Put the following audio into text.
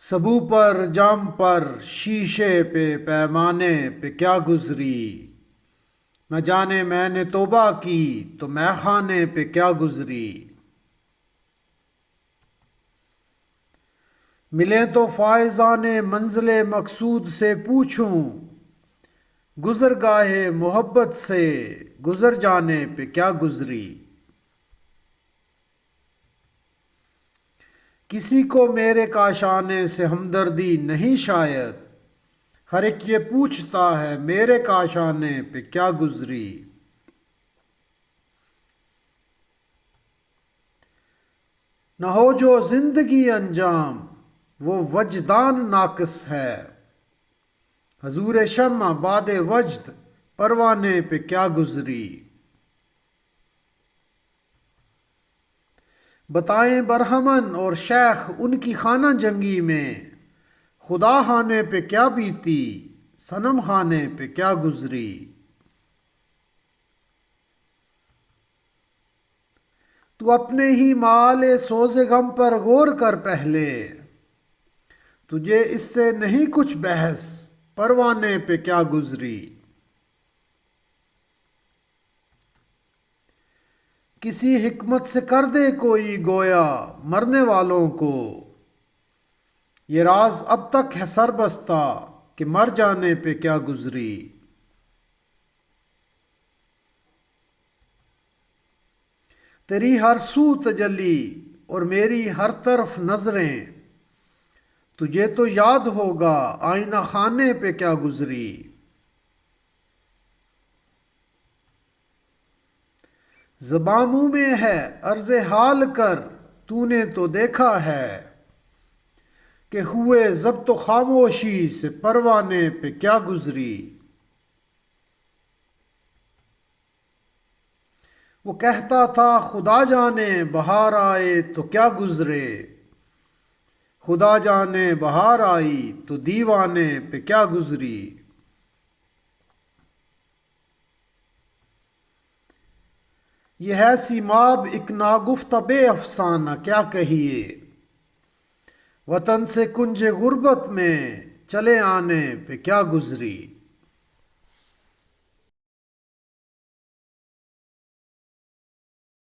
سبو پر جام پر شیشے پہ پیمانے پہ کیا گزری، نہ جانے میں نے توبہ کی تو میں خانے پہ کیا گزری۔ ملیں تو فائزان منزل مقصود سے پوچھوں، گزر گاہے محبت سے گزر جانے پہ کیا گزری۔ کسی کو میرے کاشانے سے ہمدردی نہیں شاید، ہر ایک یہ پوچھتا ہے میرے کاشانے پہ کیا گزری۔ نہ ہو جو زندگی انجام وہ وجدان ناقص ہے، حضور شمع باد وجد پروانے پہ کیا گزری۔ بتائیں برہمن اور شیخ ان کی خانہ جنگی میں، خدا خانے پہ کیا بیتی صنم خانے پہ کیا گزری۔ تو اپنے ہی مال سوز غم پر غور کر پہلے، تجھے اس سے نہیں کچھ بحث پروانے پہ کیا گزری۔ کسی حکمت سے کر دے کوئی گویا مرنے والوں کو، یہ راز اب تک ہے سر بستہ کہ مر جانے پہ کیا گزری۔ تیری ہر سو تجلی اور میری ہر طرف نظریں، تجھے تو یاد ہوگا آئینہ خانے پہ کیا گزری۔ زباں منہ میں ہے عرض حال کر تو نے تو دیکھا ہے، کہ ہوئے ضبط و خاموشی سے پروانے پہ کیا گزری۔ وہ کہتا تھا خدا جانے بہار آئے تو کیا گزرے، خدا جانے بہار آئی تو دیوانے پہ کیا گزری۔ یہ ہے سیماب ایک ناگفتہ بے افسانہ کیا کہیے، وطن سے کنج غربت میں چلے آنے پہ کیا گزری۔